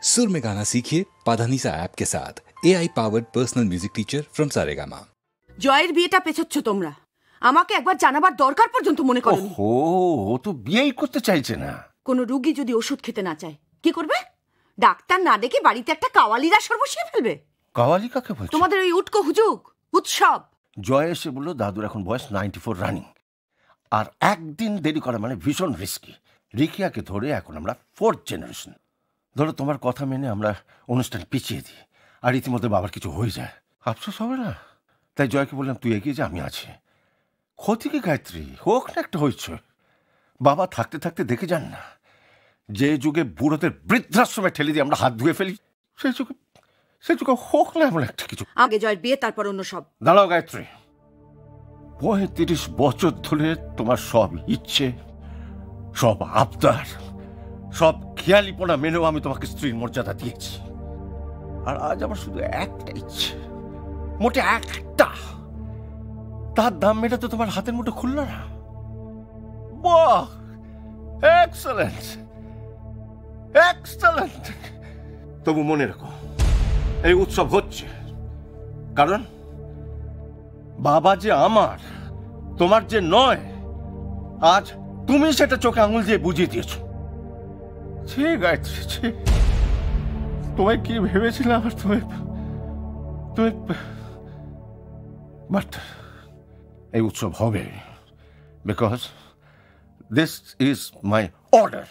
सुर में गाना सीखिए पाधानीसा ऐप के साथ। AI powered personal music teacher from Saregama. জয়ের বিয়েটা পেছচ্ছ তোমরা, আমাকে একবার জানাবার দরকার পর্যন্ত মনে করোনি। ও তো বিয়েই করতে চাইছে না। কোনো রোগী যদি ওষুধ খেতে না চায় কি করবে? ডাক্তার না ডেকে বাড়িতে একটা কাওয়ালিরা সর বসিয়ে ফেলবে। কাওয়ালি কাকে বলছো? তোমাদের ওই উটকো হুজুক উৎসব। জয় এসে বললো দাদুর এখন বয়স 94 রানিং, আর একদিন দেরি করা মানে ভীষণ রিস্কি। রিকিয়াকে ধরে এখন আমরা 4th জেনারেশন। ধরো তোমার কথা মেনে আমরা অনুষ্ঠান পিছিয়ে দিই, আর ইতিমধ্যে বাবার কিছু হয়ে যায়, আফসোস হবে না? তাই জয়কে বললাম তুই এগিয়ে যা, আমি আছি। ক্ষতি কি গায়ত্রী, হোক না একটা হয়েছে। বাবা থাকতে থাকতে দেখে যান না, যে যুগে বুড়োদের বৃদ্ধাশ্রমে ঠেলে দিয়ে আমরা হাত ধুয়ে ফেলি, সেই যুগে হোক না এমন একটা কিছু। আগে জয়ের বিয়ে তারপর অন্য সব। দাঁড়াও গায়ত্রী, 35 বছর ধরে তোমার সব ইচ্ছে, সব আবদার, সব খেয়ালিপনা মেনেও আমি তোমাকে স্ত্রীর মর্যাদা দিয়েছি। আর আজ আমার শুধু একটা ইচ্ছে, মোটে একটা, তার দাম মেটাতে তোমার হাতের মুঠো খুলল না। বাহ, এক্সেলেন্ট এক্সেলেন্ট। তবু মনে রাখো, এই উৎসব হচ্ছে কারণ বাবা যে আমার, তোমার যে নয়, আজ তুমি সেটা চোখে আঙুল দিয়ে বুঝিয়ে দিয়েছো। ঠিক আছে, তোমায় কি ভেবেছিলাম, আর তুমি বাট এই উৎসব হবে, because this is my order.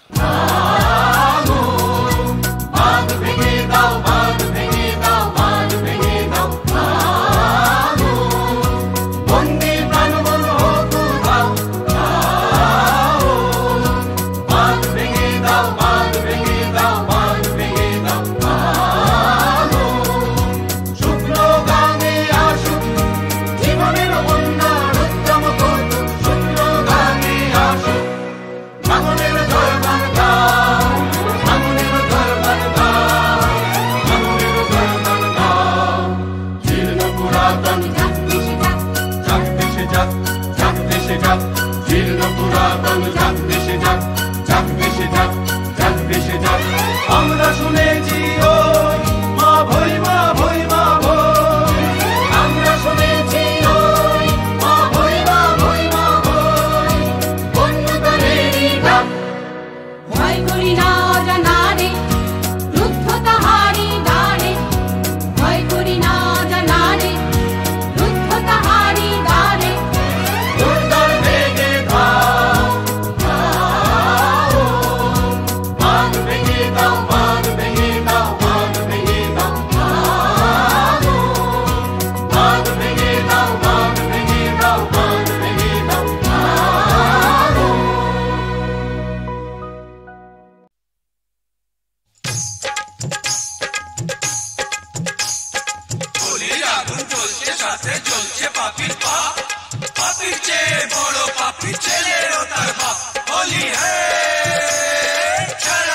আমরা শুনেছি ওই মা ভই মা ভই মা ভই, আমরা শুনেছি ওই মা ভই মা ভই মা ভই, বন্যতারেরই ডাক। ভয় করি না জানারে, রুদ্ধ তাহারি দ্বারে, ভয় করি না জানারে, রুদ্ধ তাহারি দ্বারে। দুর্গার বেগে ধাও ধাও, বাঁধ ভেঙে দাও, বাঁধ ভেঙে দাও, বাঁধ ভেঙে দাও, ধাও, বাঁধ ভেঙে দাও, বাঁধ ভেঙে দাও, বাঁধ ভেঙে দাও, ধাও। হোলির আগুন জ্বলছে, সাথে জ্বলছে পাপির পাপ, পাপির চেয়ে বড় পাপি ছেলেরও তার বাপ। হোলি হে ছাড়া।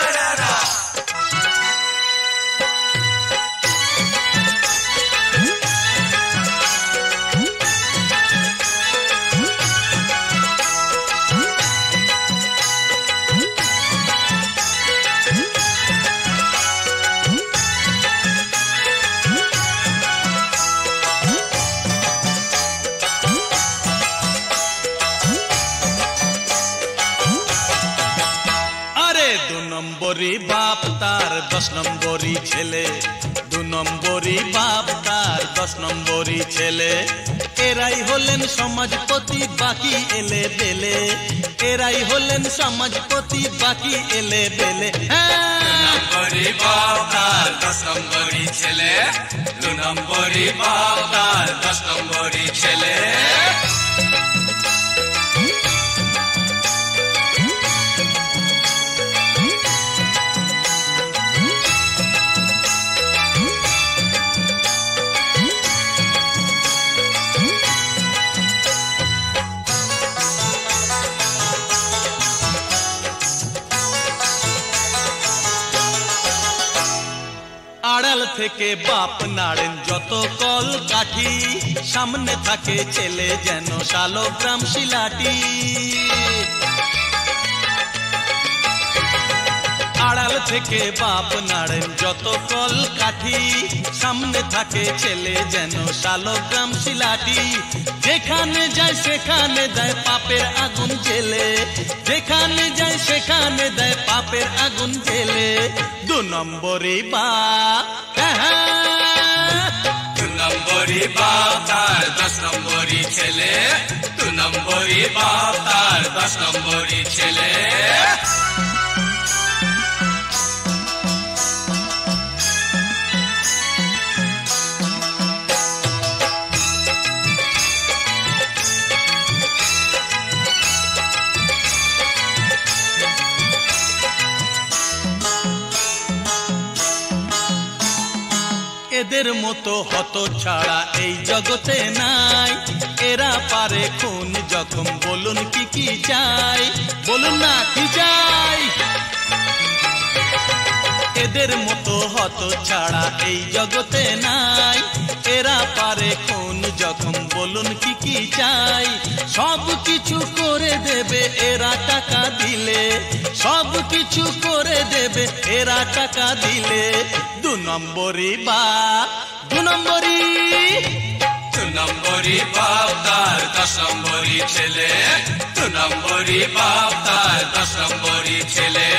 আরে 2 নম্বরই বাপ তার 10 নম্বরই ছেলে, 2 নম্বরই বাপ তার 10 নম্বরই ছেলে। এরাই হলেন সমাজপতি, বাকি এলে বেলে, এরাই হলেন সমাজপতি, বাকি এলে বেলে। 2 নম্বরই বাপ তার 10 নম্বরই ছেলে, 2 নম্বরই বাপ তার 10 নম্বরই ছেলে। আড়াল থেকে বাপ নাড়েন যত কল কাঠি, সামনে থাকে ছেলে যেন শালগ্রাম শিলাটি। আড়াল থেকে বাপ নাড়েন যত কল কাঠি, সামনে থাকে ছেলে যেন শালগ্রাম শিলাটি। যেখানে যায় সেখানে দেয় পাপের আগুন জ্বেলে, যেখানে যায় সেখানে দেয় পাপের আগুন জ্বেলে। 2 নম্বরই বাপ, 2 নম্বরই বাপ তার 10 নম্বরই ছেলে, 2 নম্বরই বাপ তার 10 নম্বরই ছেলে। এদের মতো হত ছাড়া এই জগতে নাই, এরা পারে খুন জখম, বলুন কি কি চাই, বলুন না কি চাই। এদের মতো হত ছাড়া এই জগতে নাই, এরা পারে খুন জখম, বলুন কি কি চাই। সব কিছু করে দেবে এরা টাকা দিলে, সব কিছু করে দেবে এরা টাকা দিলে। 2 নম্বরই বাপ, 2 নম্বরই, 2 নম্বরই বাপ তার 10 নম্বরই ছেলে, 2 নম্বরই বাপ তার 10 নম্বরই ছেলে।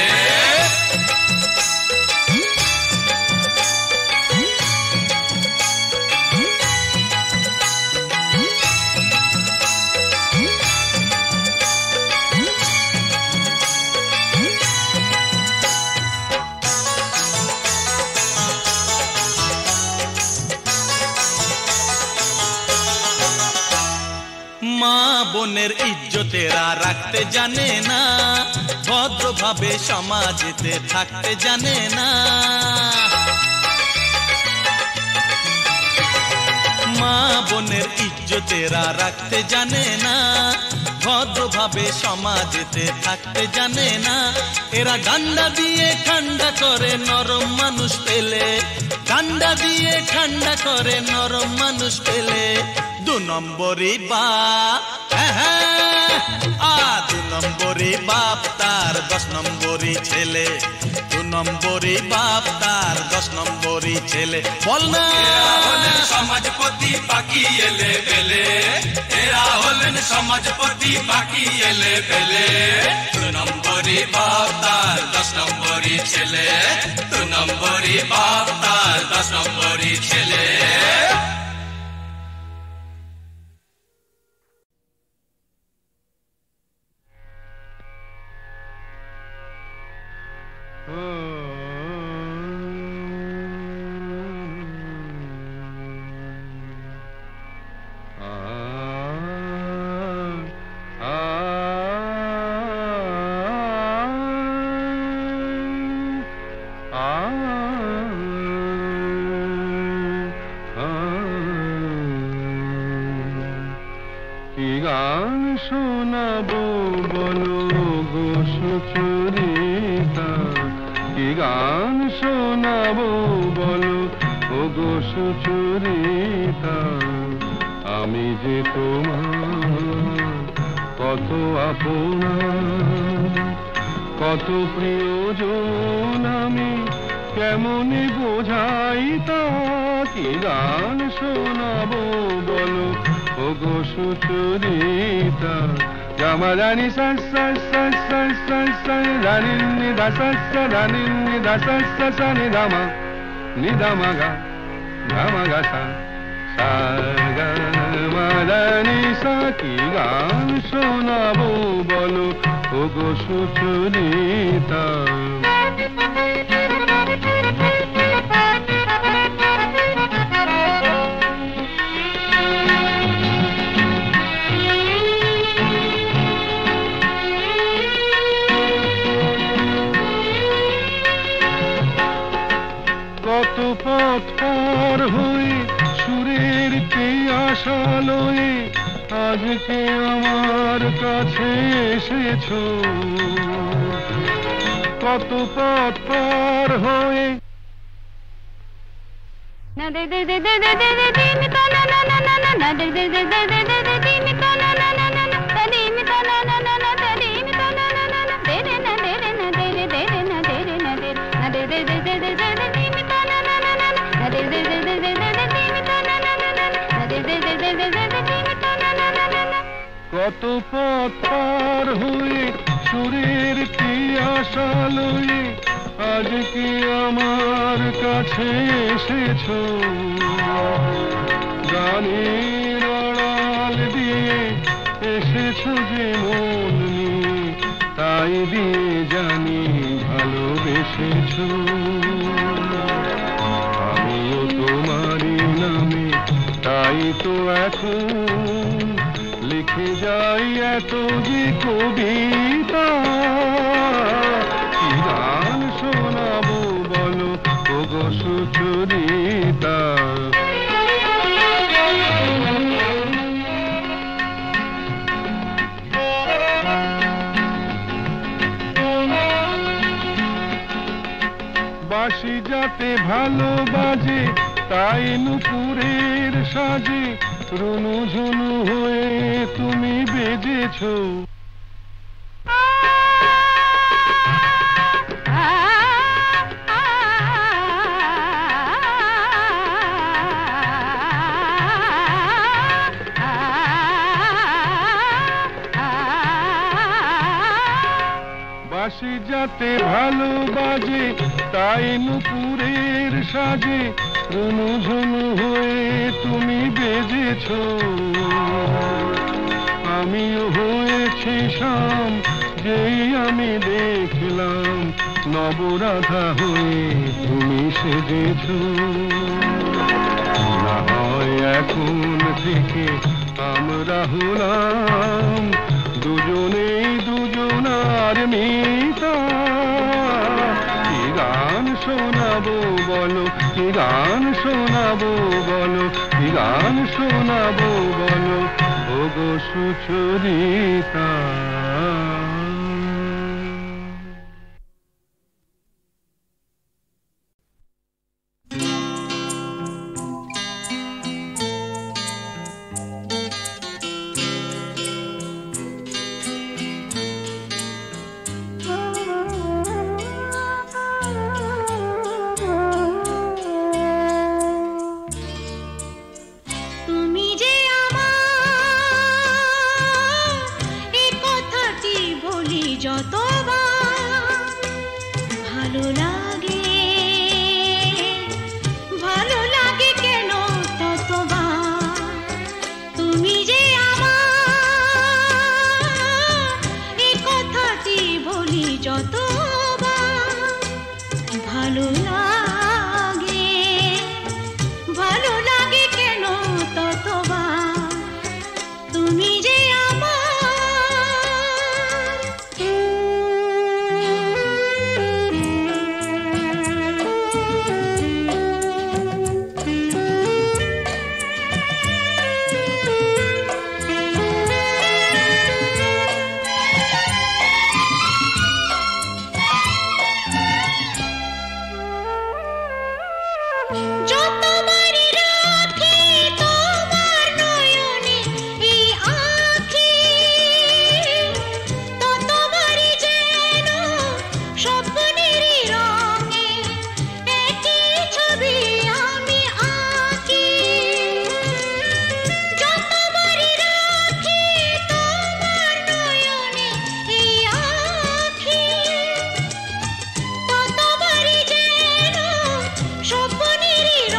মা বোনের ইজ্জতেরা রাখতে জানে না, ভদ্রভাবে সমাজেতে থাকতে জানে না। মা বোনের ইজ্জতেরা রাখতে জানে না, ভদ্রভাবে সমাজেতে থাকতে জানে না। এরা ডান্ডা দিয়ে ঠান্ডা করে নরম মানুষ পেলে, ডান্ডা দিয়ে ঠান্ডা করে নরম মানুষ পেলে। 2 নম্বরই বাপ, 2 নম্বরই বাপ তার 10 নম্বরই ছেলে, 2 নম্বরই বাপ তার 10 নম্বরই ছেলে। বল না, এরা হলেন সমাজপতি বাকি এলে বেলে, এরা হলেন সমাজপতি বাকি এলে বেলে। 2 নম্বরই বাপ তার 10 নম্বরই ছেলে, 2 নম্বরই বাপ তার 10 নম্বরই ছেলে। কি গান শোনাবো বলো গো সুচরিতা, কি গান শোনাবো বলো ও গো সুচরিতা। আমি যে তোমার কত আপনা, কত প্রিয়জন আমি কেমনে বোঝাই তা। কি গান শোনাবো বলো ও গো সুচরিতা। গামা রানী সা সা সা সা সা সা রানী নি দা সা সা রানী নি দা সা সা সা নি দামা গা গামা গা সা সা গা মা রানী সা। কি গান শোনাবো বলো ও গো সুচরিতা। কত পথ পার হয়ে সুরের পিয়াসা লয়ে আজকে আমার কাছে এসেছো। কত পথ পার হয়ে না দে দে দে দে দে দে দে দিমি তা না না না না না দে দে দে দে দে দে দে দিমি তা না না না না না দিমি তা না না না না দিমি তা না না না দে দে না দে দে না দে দে দে না দে দে না কত পথ পার হয়ে সুরের তিয়াসা লয়ে আজ কি আমার কাছে এসেছো গানের আড়াল দিয়ে এসেছো যে মন নিয়ে তাই দিয়ে জানি ভালোবেসেছো আমিও তোমারই নামে তাই তো এখন লিখে যাই এত যে কবিতা কি গান শোনাবো বলো ওগো সুচরিতা বাঁশি যাতে ভালো বাজে তাই নুপুরের সাজে রুনু ঝুনু হয়ে তুমি বেজেছো বাঁশি যাতে ভালো বাজে তাই নুপুরের সাজে রুনু ঝুনু হয়ে তুমি বেজেছো আমিও হয়েছি শাম যেই আমি দেখলাম নবরাধা হয়ে তুমি সেজেছো না হয় এখন থেকে আমরা হলাম দুজনেই দুজনার মিতা কি গান শোনাবো বলো কি গান শোনাবো বলো কি গান শোনাবো বলো ওগো সুচরিতা স্বপ্নেরই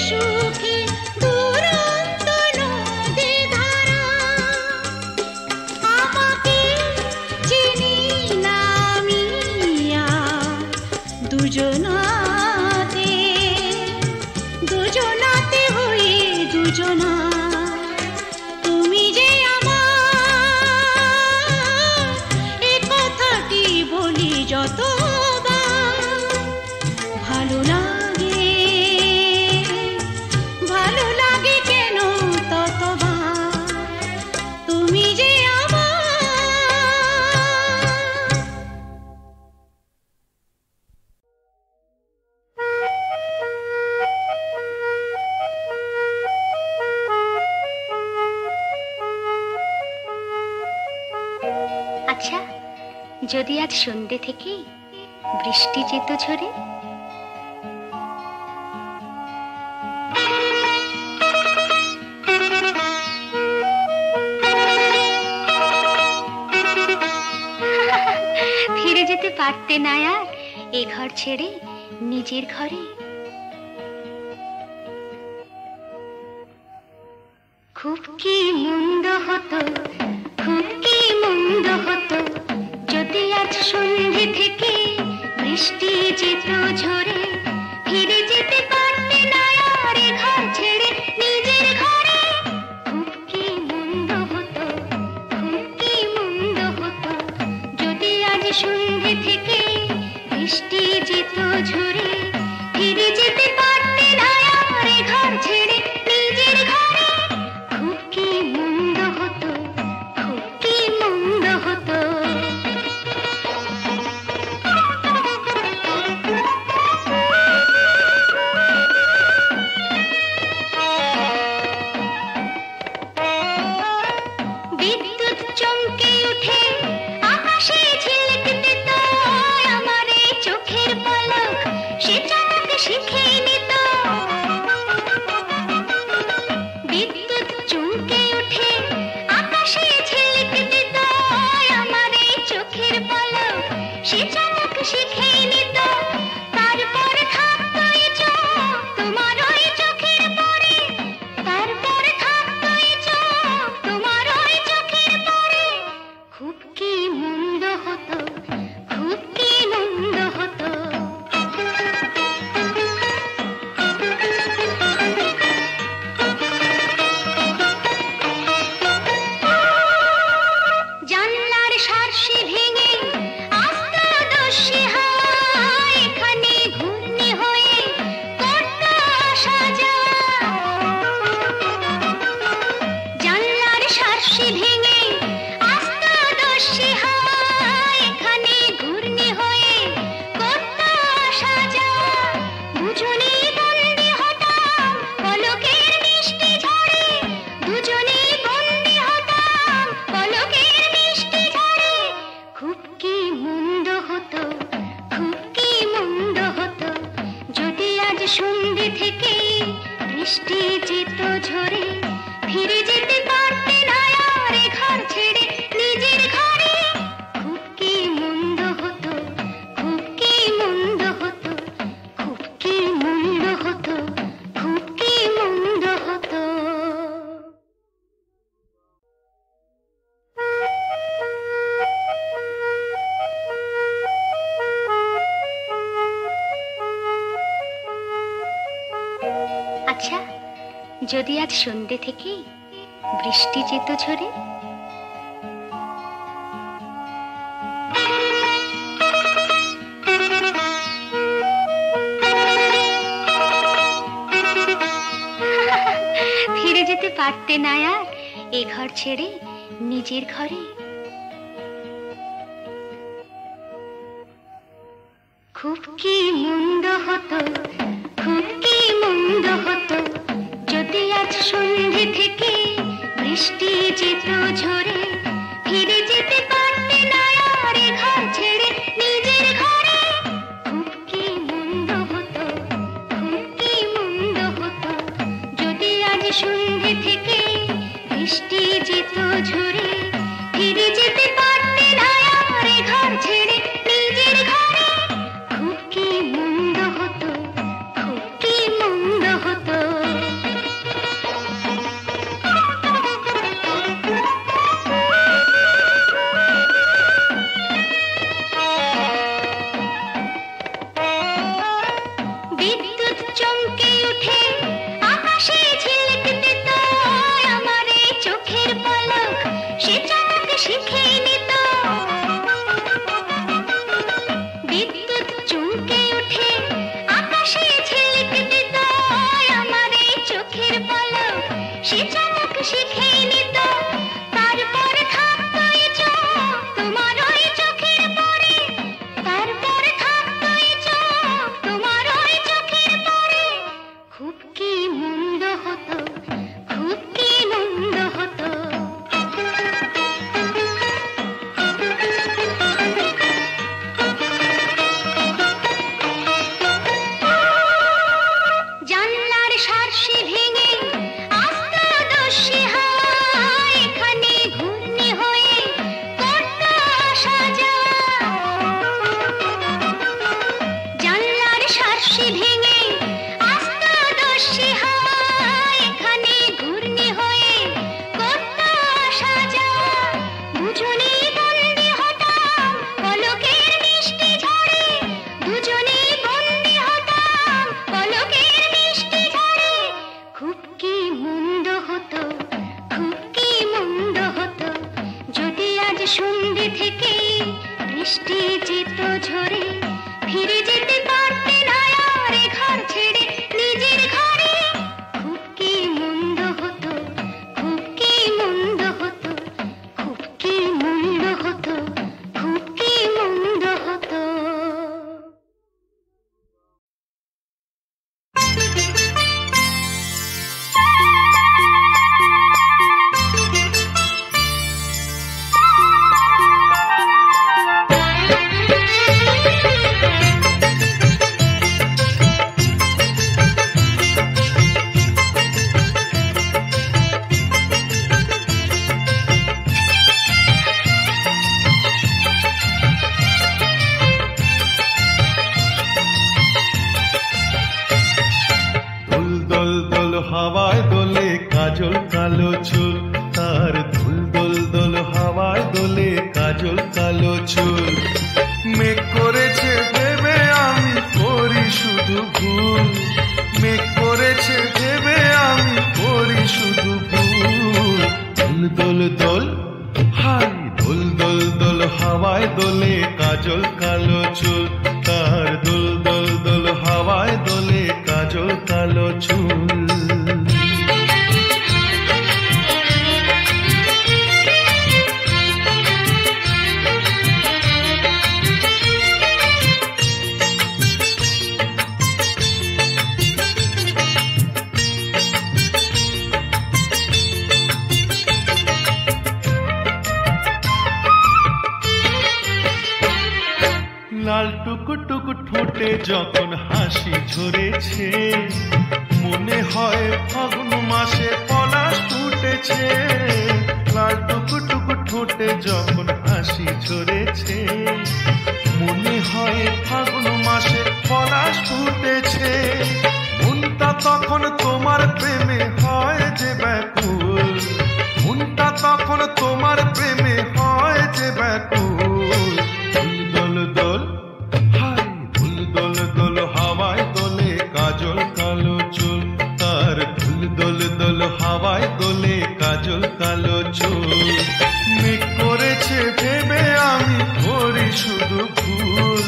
সুখে দুরন্ত নদী ধারা আমাকে চিনি না আমি আর দুজনাতে দুজনাতে হয়ে দুজনা তুমি যে আমার এ কথাটি বলি যতবার ভালো লাগে কেন ততবার তুমি যে আচ্ছা, যদি আজ সন্ধ্যে থেকে বৃষ্টি যেত ঝরে, ফিরে যেতে পারতে না আর এ ঘর ছেড়ে নিজের ঘরে, খুব কি মন্দ হতো, খুব কি মন্দ হতো যদি আজ সন্ধ্যে থেকে বৃষ্টি যেত ঝরে, ফিরে যেতে পারতে না আর এ ঘর ছেড়ে নিজের ঘরে, খুব কি মন্দ হতো, খুব কি মন্দ হতো যদি আজ সন্ধ্যে থেকে বৃষ্টি যেত ঝরে, ফিরে যেতে পারতে না আর এ ঘর ছেড়ে নিজের ঘরে, খুব কি মন্দ হতো, খুব কি মন্দ হতো। বিদ্যুৎ চমকে উঠে আকাশে ঝিলিক দিত, আমার এই চোখের পলক সে চমক শিখে নিত। বিদ্যুৎ চমকে উঠে আকাশে ঝিলিক দিত, আমার এই চোখের পলক সে চমক শিখে নিত। তারপর থাকতো এ চোখ তোমার ওই চোখের পরে, তারপর থাকতো এ চোখ তোমার ওই চোখের পরে, খুব কি মন্দ হতো, খুব কি মন্দ হতো। জানলার শার্সি ভেঙে আস্ত দস্যি হায় এখানে ঘূর্ণি হয়ে কত আসা যায়। জানলার শার্সি ভেঙে আস্ত দস্যি হায় এখানে ঘূর্ণি হয়ে কত আসা যায়। দুজনেই বন্দি হতাম পলকের মিষ্টি ঝড়ে, দুজনেই বন্দি হতাম পলকের মিষ্টি ঝড়ে, খুব কি মন্দ হতো, খুব কি মন্দ হতো যদি আজ সন্ধ্যে থেকে বৃষ্টি যেত ঝরে, ফিরে যেতে পারতে না আর এ ঘর ছেড়ে নিজের ঘরে, খুব কি মন্দ হতো, খুব কি মন্দ হতো, খুব কি মন্দ হতো, খুব কি মন্দ হতো। আচ্ছা, যদি আজ সন্ধ্যে থেকে বৃষ্টি যেত ঝরে, ফিরে যেতে পারতে না আর এ ঘর ছেড়ে নিজের ঘরে, খুব কি মন্দ হতো, খুব কি মন্দ হতো যদি আজ সন্ধ্যে থেকে বৃষ্টি যেত ঝরে, ফিরে যেতে পারতে না আর এ ঘর ছেড়ে নিজের ঘরে, খুব কি মন্দ হতো, খুব কি মন্দ হতো যদি আজ সন্ধ্যে থেকে বৃষ্টি যেত ঝরে, ফিরে যেতে পারতে না আর এ ঘর ছেড়ে নিজের ঘরে, খুব কি মন্দ হতো, উঠে আকাশে ঝিলকতে তো আমার এই চোখের পলক সে চমক শিখে নিত। বিদ্যুৎ চমকে উঠে আকাশে ঝিলকতে তো আমার এই চোখের পলক সে চমক শিখে নিত। তারপর থাকতো এই চোখ তোমার ওই চোখের পরে, তারপর থাকতো এই চোখ তোমার ওই চোখের পরে। খুব কি মন্দ হতো, খুব কি মন্দ হতো। জানলার শার্সি ভেঙে আস্ত দস্যি হায় এখানে ঘূর্ণি হয়ে করত আসা যাওয়া। জানলার শার্সি ভেঙে আস্ত দস্যি হায় এখানে ঘূর্ণি হয়ে করত আসা যাওয়া। দুজনেই বন্দি হতাম পলকের মিষ্টি ঝড়ে, দুজনেই বন্দি হতাম পলকের মিষ্টি ঝড়ে। খুব কি মন্দ হতো, খুব কি মন্দ হতো যদি আজ সন্ধে থেকে বৃষ্টি যেত ঝরে। ফিরে যেতে পারতে না আর এ ঘর ছেড়ে নিজের ঘরে। খুব কি মন্দ হতো, খুব কি মন্দ হতো, খুব কি মন্দ হতো, খুব কি মন্দ হতো। দুল দোল দোল হাওয়ায় দোলে কাজল কালো চুল তার, দুল দোল দোল হাওয়ায় দোলে কাজল কালো চুল। মেঘ করেছে ভেবে আমি করি শুধু ভুল, মেঘ করেছে ভেবে আমি করি শুধু ভুল। দুল দোল দোল হাই দুল দোল দোল হাওয়ায় দোলে কাজল কালো চুল তার, দুল দোল দোল হাওয়ায় দোলে কাজল কালো চুল। লাল টুকুটুক ঠোঁটে যখন হাসি ঝরেছে, মনে হয় ফাগুন মাসে পলাশ ফুটেছে। লাল টুকুটুক ঠোঁটে যখন হাসি ঝরেছে, মনে হয় ফাগুন মাসে পলাশ ফুটেছে। মনটা তখন তোমার প্রেমে হয় যে ব্যাকুল, মনটা তখন তোমার প্রেমে হয় যে ব্যাকুল। দুল দোল দোল হাই দুল দোল দোল হাওয়ায় দোলে কাজল কালো চুল তার, দুল দোল দোল হাওয়ায় দোলে কাজল কালো চুল। মেঘ করেছে ভেবে আমি করি শুধু ভুল,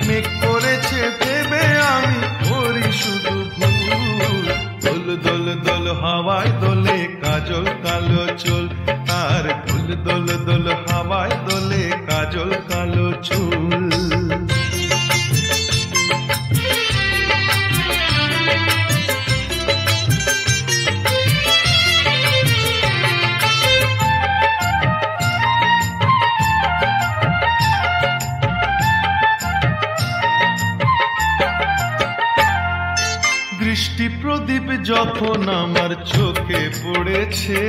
মেঘ করেছে ভেবে আমি করি শুধু ভুল। দোল দোল দোল হাওয়ায় দোলে কাজল কালো চুল তার, দুল দোল দোল হাওয়ায় দোলে কাজল কালো চুল। দৃষ্টি প্রদীপ যখন আমার চোখে পড়েছে,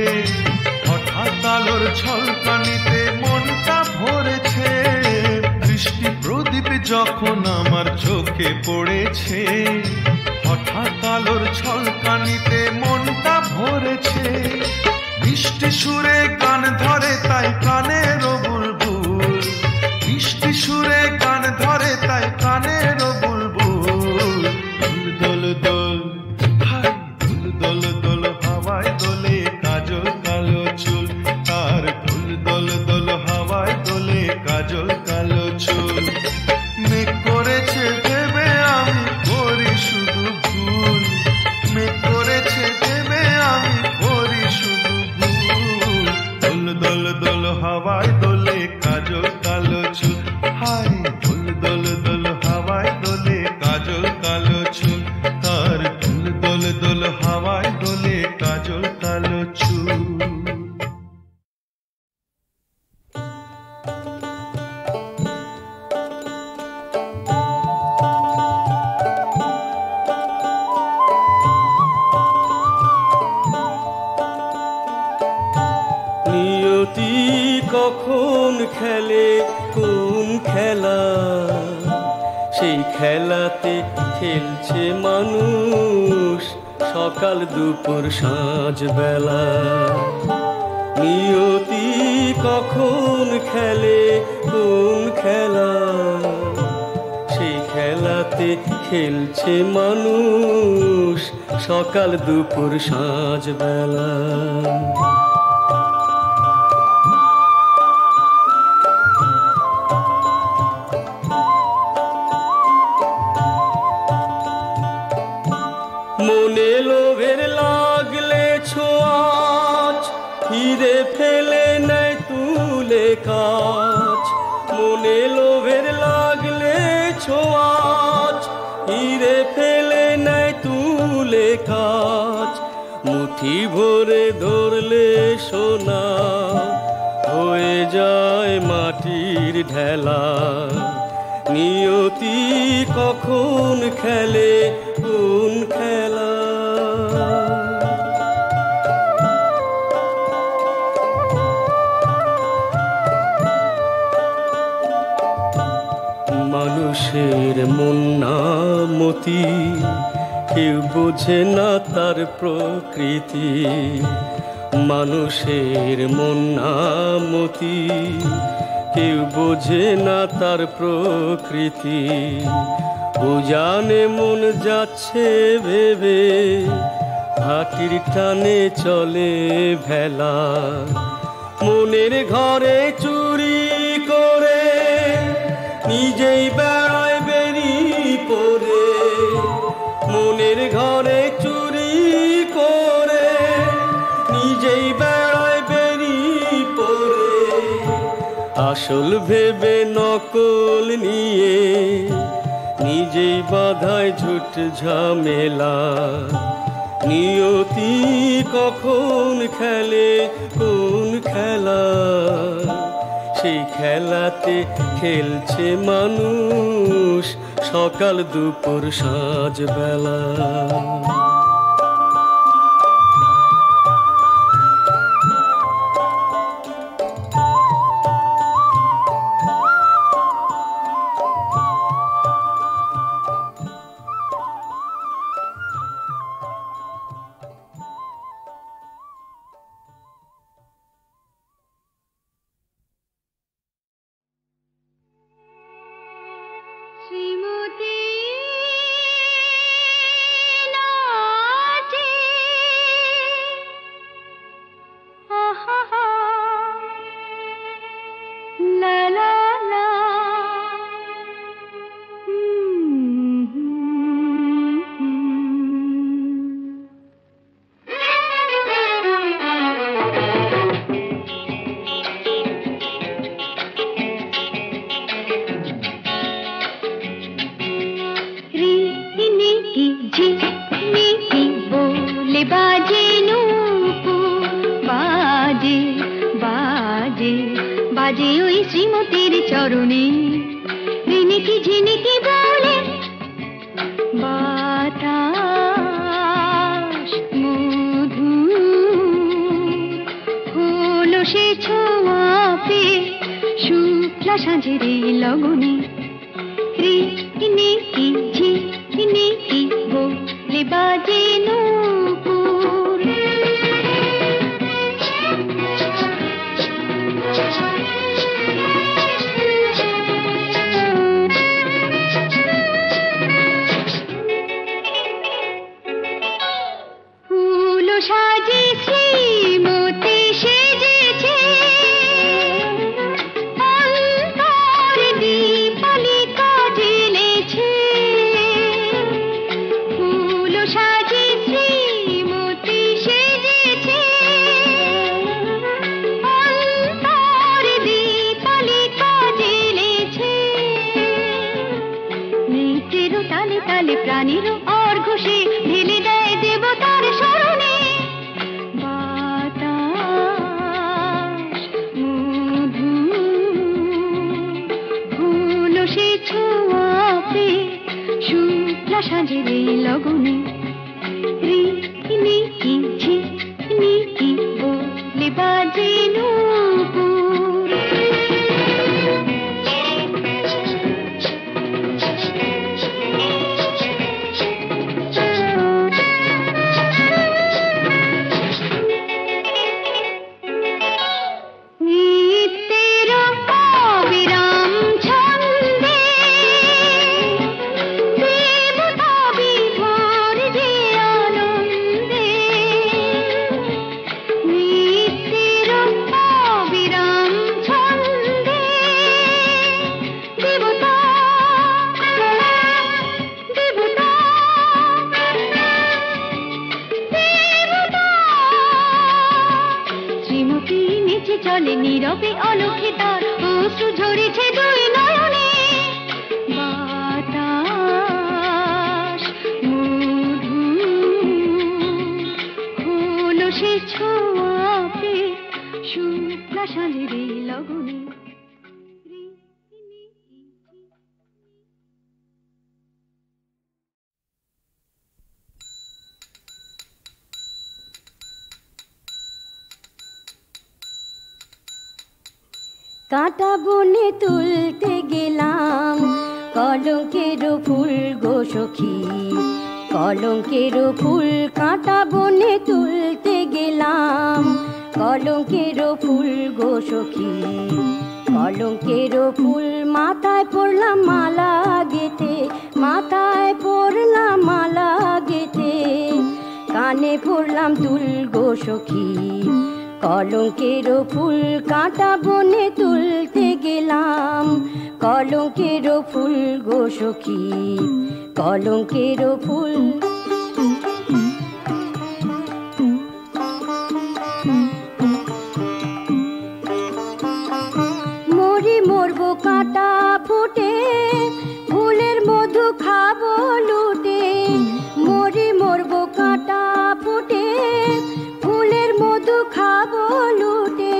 হঠাৎ আলোর ঝলকানিতে মনটা ভরেছে। দৃষ্টি প্রদীপ যখন আমার চোখে পড়েছে, হঠাৎ আলোর ঝলকানিতে মনটা ভরেছে। মিষ্টি সুরে গান ধরে তাই কানের বুলবুল, মিষ্টি সুরে গান ধরে তাই কানের বুলবুল। দোল দোল দোল হাওয়ায় দোলে কাজল কালো চুল, হাই দোল দোল দোল হাওয়ায় দোলে কাজল কালো চুল, তার দোল দোল দোল হাওয়ায় দোলে কাজল কালো চুল। নিয়তি কখন খেলে কোন খেলা, সেই খেলাতে খেলছে মানুষ সকাল দুপুর সাঁঝ বেলা। নিয়তি কখন খেলে কোন খেলা, সেই খেলাতে খেলছে মানুষ সকাল দুপুর সাঁঝ বেলা। মনে লোভের লাগলে ছোঁয়াচ হিরে ফেলে নেয় তুলে কাচ, মনে লোভের লাগলে ছোঁয়াচ হিরে ফেলে নেয় তুলে কাচ। মুঠি ভরে ধরলে সোনা হয়ে যায় মাটির ঢেলা। নিয়তি কখন খেলে কোন খেলা। মানুষের মন না মতি, কেউ বোঝে না তার প্রকৃতি। মানুষের মন না মতি, কেউ বোঝে না তার প্রকৃতি। উজানে মন যাচ্ছে ভেবে হাতির টানে চলে ভেলা। মনের ঘরে চুরি করে নিজেই বেড়ায় বেরি পরে, মনের ঘরে চুরি করে নিজেই বেড়ায় বেরি পরে। আসল ভেবে নকল নিয়ে নিজেই বাধায় ঝুট ঝামেলা। নিয়তি কখন খেলে কোন খেলা, সেই খেলাতে খেলছে মানুষ সকাল দুপুর সাঁঝ বেলা। শ্রীমতী বাজে ওই শ্রীমতীর চরণে ঝিনিকি ঝিনিকি বলে বাতাস মধু হলো সে ছোঁয়াতে শুক্লা সাঁঝের লগনে ঝিনিকি ঝিনিকি বলে বাজে নূপুর। সাজে শ্রীমতী সেজেছে অন্তর দীপালিকা জ্বেলেছে। ফুল সাজে শ্রীমতী সেজেছে অন্তর জলে নীরবে অলক্ষে তার অশ্রু ঝরেছে দুই নয়নে। বাতাস মধু হলো সে ছোঁয়াতে শুক্লা সালের এই লগনে। কাঁটা বনে তুলতে গেলাম কলঙ্কের ফুল গো সখী, কলঙ্কের ফুল। কাঁটা বনে তুলতে গেলাম কলঙ্কের ফুল গো সখী, কলঙ্কের ফুল। মাথায় পড়লাম মালা গেথে, মাথায় পড়লাম মালা গেথে, কানে পড়লাম দুল গো সখী, কলঙ্কের ফুল। কাঁটা বনে তুলতে গেলাম কলঙ্কের ফুল গো সখী, কলঙ্কের ফুল। মরি মরবো কাঁটা ফুটে, ফুলের মধু খাবো লুটে। মরি মরবো কাঁটা ফুটে, ফুলের মধু খাবো লুটে।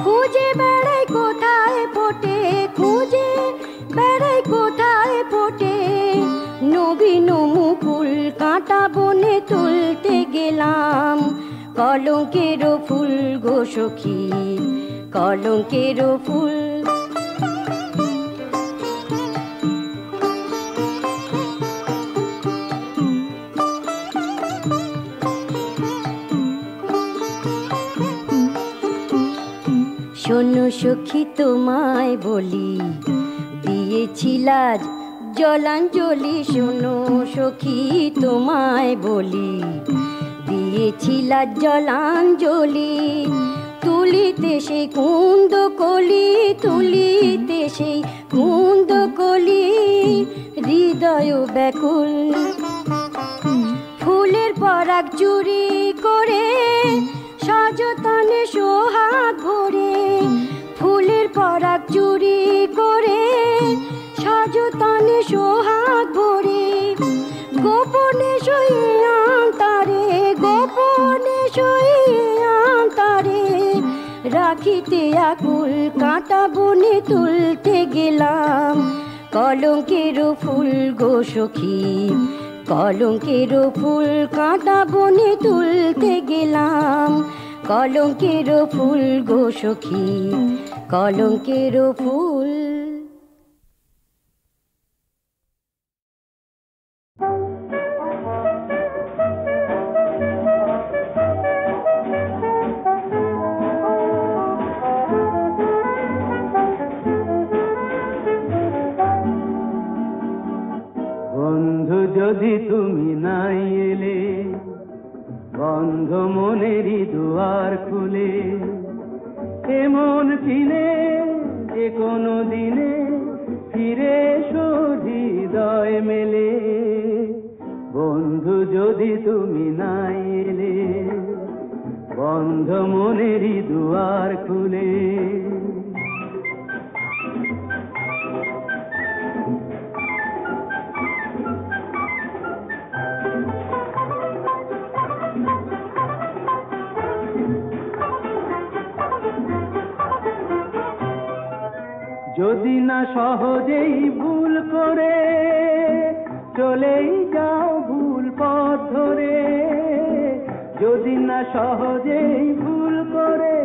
খুঁজে বেড়াই কোথায় ফোটে, খুঁজে বেড়াই কোথায় ফোটে নবীন মুকুল। কাঁটা বনে তুলতে গেলাম কলঙ্কের ফুল গো সখী, কলঙ্কের ফুল। শোনো সখী তোমায় বলি, দিয়েছিলাজ জলাঞ্জলি। শোনো সখী তোমায় বলি, দিয়েছিলাজ জলাঞ্জলি। তুলিতে সেই কুন্দ কলি, তুলিতে সেই কুন্দ কলি, হৃদয় ব্যাকুল। ফুলের পরাগ চুরি করে সযতনে সোহাগ ভরে, ফুলের পরাগ চুরি করে সযতনে সোহাগ ভরে। গোপনে সইয়াম তারে, গোপনে সইয়াম তারে, রাখিতে আকুল। কাঁটা বনে তুলতে গেলাম কলঙ্কের ফুল গো সখী, কলঙ্কের ফুল। কাঁটা বনে তুলতে গেলাম কলঙ্কের ফুল গো সখী, কলঙ্কের ফুল। বন্ধু যদি তুমি নাই এলে, বন্ধ মনেরই দুয়ার খুলে, এমন চিনে যে কোনো দিনে ফিরে এসো হৃদয় মেলে। বন্ধু যদি তুমি নাই এলে, বন্ধ মনেরই দুয়ার খুলে। যদি না সহজেই ভুল করে চলেই যাও ভুল পথ ধরে, যদি না সহজেই ভুল করে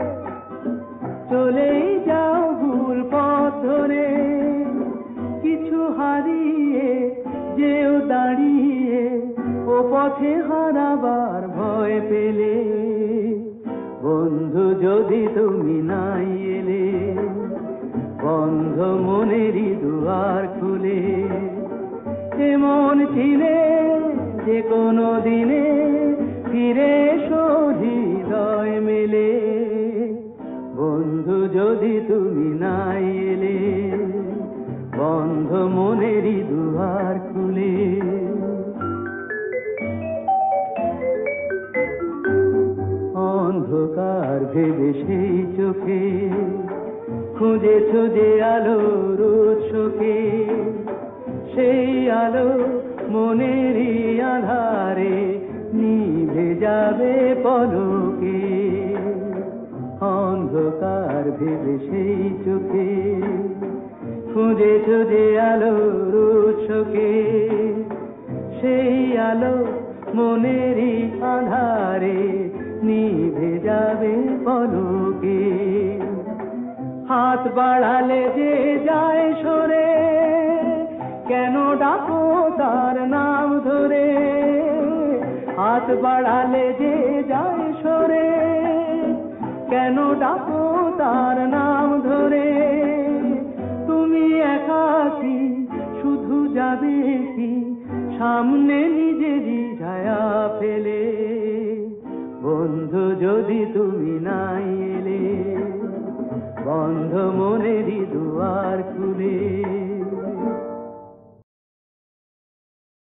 চলেই যাও ভুল পথ ধরে। কিছু হারিয়ে যেও দাঁড়িয়ে ও পথে হারাবার ভয় পেলে। বন্ধু যদি তুমি নাই এলে, বন্ধ মনেরই দুয়ার খুলে, এমন চিনে যে কোনো দিনে ফিরে এসো হৃদয় মেলে। বন্ধু যদি তুমি নাই এলে, বন্ধ মনেরই দুয়ার খুলে। অন্ধ অন্ধকার ভেবে সেই চোখে খুঁজেছ যে আলোর উৎসকে, সেই আলো মনেরই আধারে নিভে যাবে পলকে। অন্ধকার ভেবে সেই চোখে খুঁজেছ যে আলোর উৎসকে, সেই আলো মনেরই আধারে নিভে যাবে পলকে। হাত বাড়ালে যে যায় সরে, কেন ডাকো তার নাম ধরে। হাত বাড়ালে যে যায় সরে, কেন ডাকো তার নাম ধরে। তুমি একাকী শুধু যাবে কি সামনে নিজেরই ছায়া ফেলে। বন্ধু যদি তুমি নাই এলে, বন্ধ মনেরই দুয়ার খুলে।